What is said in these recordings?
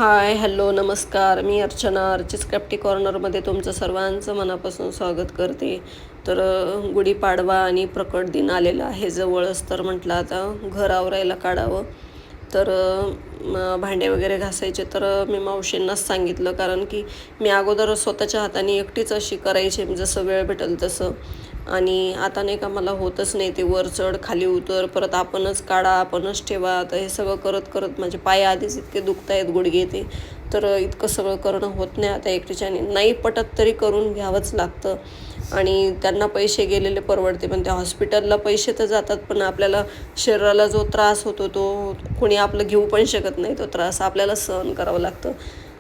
हाय, hello, नमस्कार. मी Archana, Archi's crafty कॉर्नरमध्ये तुमचं सर्वांचं मनापासून स्वागत करते. तर गुढीपाडवा आणि प्रकट दिन आलेला आहे जवळच, तर म्हटलं आता घर आवरायला काढावं. तर भांडे वगैरे घासायचे, तर मी मावशींनाच सांगितलं, कारण की मी अगोदर स्वतःच्या हाताने एकटीच अशी करायची, जसं वेळ भेटेल तसं. आणि आता नाही का मला होतच नाही ते वर चढ खाली उतर, परत आपणच काढा आपणच ठेवा. आता हे सगळं करत करत माझे पाय आधीच इतके दुखत आहेत, गुडघे ते. तर इतकं सगळं करणं होत नाही आता एकटीच्याने. नाही पटत तरी करून घ्यावंच लागतं. आणि त्यांना पैसे गेलेले परवडते, पण त्या हॉस्पिटलला पैसे तर जातात, पण आपल्याला शरीराला जो त्रास होतो तो कोणी आपलं घेऊ पण शकत नाही. तो त्रास आपल्याला सहन करावं लागतं.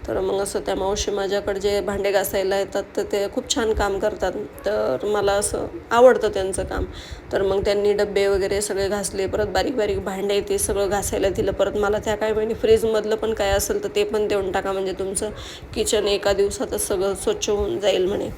तर मग असं त्या मावशी माझ्याकडे जे भांडे घासायला येतात तर ते खूप छान काम करतात. तर मला असं आवडतं त्यांचं काम. तर मग त्यांनी डब्बे वगैरे सगळे घासले, परत बारीक बारीक भांडे ते सगळं घासायला दिलं. परत मला त्या काय म्हणे, फ्रीजमधलं पण काय असेल तर ते पण देऊन टाका, म्हणजे तुमचं किचन एका दिवसातच सगळं स्वच्छ होऊन जाईल म्हणे.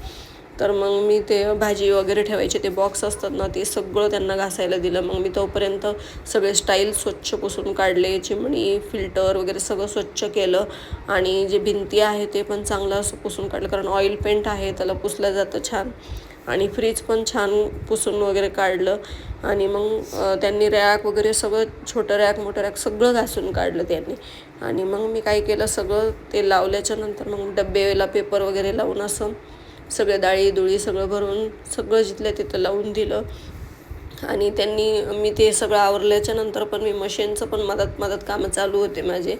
तर मग मी ते भाजी वगैरे ठेवायचे ते बॉक्स असतात ना, ते सगळं त्यांना घासायला दिलं. मग मी तोपर्यंत सगळे स्टाईल स्वच्छ पुसून काढले, चिमणी फिल्टर वगैरे सगळं स्वच्छ केलं. आणि जे भिंती आहे ते पण चांगलं असं पुसून काढलं, कारण ऑइल पेंट आहे, त्याला पुसलं जातं छान. आणि फ्रीज पण छान पुसून वगैरे काढलं. आणि मग त्यांनी रॅक वगैरे सगळं, छोटं रॅक मोठं रॅक सगळं घासून काढलं त्यांनी. आणि मग मी काय केलं, सगळं ते लावल्याच्या नंतर मग डब्बेला पेपर वगैरे लावून असं सगळे डाळी दुळी सगळं भरून सगळं जिथलं तिथं लावून दिलं. आणि मी ते सगळं आवरल्याच्या नंतर पण मी मशीनचं पण मदत कामं चालू होते माझे.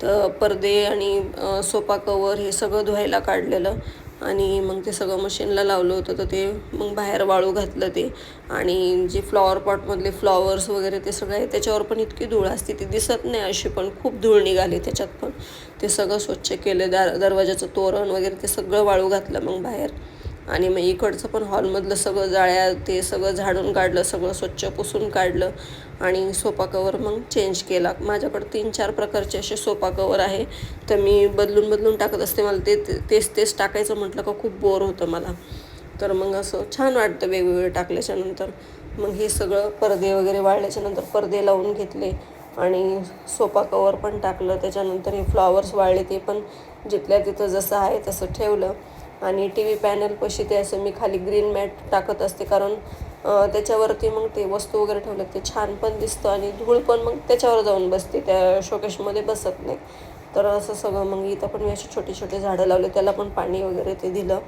तर पडदे आणि सोफा कवर हे सगळं धुवायला काढलेलं. आणि मग ते सगळं मशीनला लावलं होतं, तर ते मग बाहेर वाळू घातलं ते. आणि जे फ्लॉवर पॉटमधले फ्लॉवर्स वगैरे ते सगळं आहे, त्याच्यावर पण इतकी धूळ असते, ती दिसत नाही अशी, पण खूप धूळ निघाली त्याच्यात पण. ते सगळं स्वच्छ केलं. दरवाजाचं तोरण वगैरे ते सगळं वाळू घातलं मग बाहेर. आणि मग इकडचं पण हॉलमधलं सगळं जाळ्या ते सगळं झाडून काढलं, सगळं स्वच्छ पुसून काढलं. आणि सोफा कवर मग चेंज केला. माझ्याकडं 3-4 प्रकारचे असे सोफा कवर आहे, तर मी बदलून टाकत असते. मला तेच टाकायचं म्हटलं का खूप बोर होतं मला. तर मग असं छान वाटतं वेगवेगळे टाकल्याच्या नंतर. मग हे सगळं पडदे वगैरे वाळल्याच्या नंतर पडदे लावून घेतले. आणि सोफा कवर पण टाकलं. त्याच्यानंतर हे फ्लॉवर्स वाळले, ते पण जिथल्या तिथं जसं आहे तसं ठेवलं. आणि टी व्ही पॅनलपाशी ते असं मी खाली ग्रीन मॅट टाकत असते, कारण त्याच्यावरती मग ते वस्तू वगैरे ठेवलं ते छान पण दिसतं, आणि धूळ पण मग त्याच्यावर जाऊन बसते, त्या शोकेशमध्ये बसत नाही. तर असं सगळं मग इथं पण मी असे छोटे छोटे झाडं लावले, त्याला पण पाणी वगैरे ते दिलं.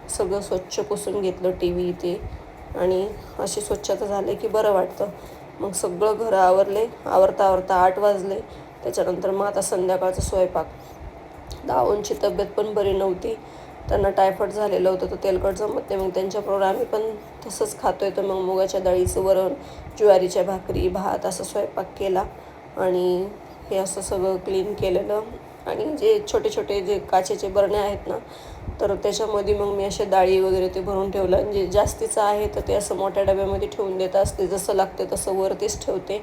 सगळं स्वच्छ पुसून घेतलं टी व्ही ते. आणि अशी स्वच्छता झाली की बरं वाटतं. मग सगळं घरं आवरता 8 वाजले. त्याच्यानंतर मग आता संध्याकाळचा स्वयंपाक. दावूंची तब्येत पण बरी नव्हती, त्यांना टायफॉईड झालेलं होतं, तर तेलकट जमत नाही. मग त्यांच्याबरोबर आम्ही पण तसंच खातो आहे. तर मग मुगाच्या डाळीचं वरण, ज्वारीच्या भाकरी, भात असा स्वयंपाक केला. आणि हे असं सगळं क्लीन केलेलं. आणि जे छोटे छोटे जे काचेचे बरणे आहेत ना, तर त्याच्यामध्ये मग मी अशा डाळी वगैरे ते भरून ठेवलं. आणि जे जास्तीचं आहे तर ते असं मोठ्या डब्यामध्ये ठेवून देत असते, जसं लागते तसं वरतीच ठेवते.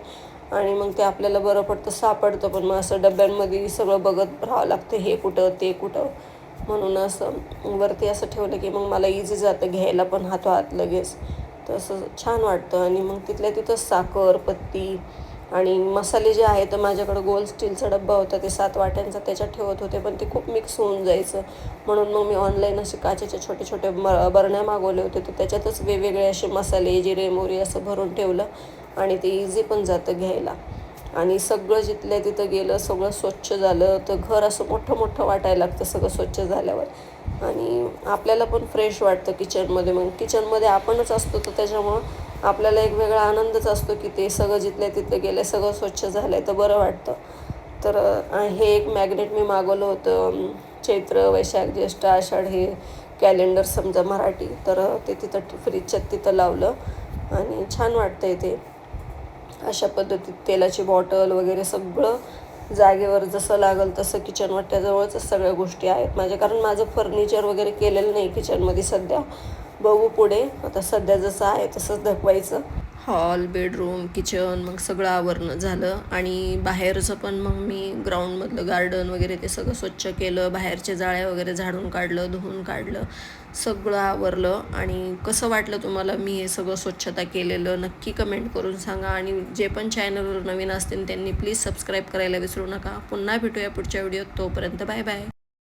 आणि मग ते आपल्याला बरं पडतं, सापडतं पण. मग असं डब्यांमध्ये सगळं बघत राहावं लागतं, हे कुठं ते कुठं. म्हणून असं वरती असं ठेवलं की मग मला इझी जातं घ्यायला पण हात लगेच. तर असं छान वाटतं. आणि मग तिथल्या तिथंच साखर, पत्ती आणि मसाले जे आहे, तर माझ्याकडं गोल स्टीलचा डब्बा होता, ते 7 वाट्यांचा, त्याच्यात ठेवत होते, पण ते खूप मिक्स होऊन जायचं. म्हणून मग मी ऑनलाईन असे काचेचे छोटे छोटे बरण्या मागवले होते, तर त्याच्यातच वेगवेगळे असे मसाले, जिरे मोहरी असं भरून ठेवलं. आणि ते इझी पण जातं घ्यायला. आणि सगळं जिथल्या तिथं गेलं, सगळं स्वच्छ झालं, तर घर असं मोठं मोठं वाटायला लागतं सगळं स्वच्छ झाल्यावर. आणि आपल्याला पण फ्रेश वाटतं किचनमध्ये. मग किचनमध्ये आपणच असतो, तर त्याच्यामुळं आपल्याला एक वेगळा आनंदच असतो की ते सगळं जिथल्या तिथं गेलं, सगळं स्वच्छ झालं आहे, तर बरं वाटतं. तर हे एक मॅग्नेट मी मागवलं होतं, चैत्र वैशाख ज्येष्ठ आषाढ हे कॅलेंडर समजा मराठी. तर ते तिथं फ्रीजच्या तिथं लावलं. आणि छान वाटतं आहे ते. अशा पद्धतीत तेलाची बॉटल वगैरे सगळं जागेवर जसं लागल तसं किचन वाट्याजवळच सगळ्या गोष्टी आहेत माझ्या, कारण माझं फर्निचर वगैरे केलेलं नाही किचनमध्ये सध्या. बघू पुढे, आता सध्या जसं आहे तसंच धकवायचं. हॉल, बेडरूम, किचन मग सगळं आवरणं झालं आणि बाहेरचं पण मग मी ग्राउंडमधलं गार्डन वगैरे ते सगळं स्वच्छ केलं. बाहेरचे जाळ्या वगैरे झाडून काढलं, धुवून काढलं, सगळं आवरलं. आणि कसं वाटलं तुम्हाला मी हे सगळं स्वच्छता केलेलं नक्की कमेंट करून सांगा. आणि जे पण चॅनलवर नवीन असतील त्यांनी प्लीज सबस्क्राईब करायला विसरू नका. पुन्हा भेटूया पुढच्या व्हिडिओत. तोपर्यंत बाय बाय.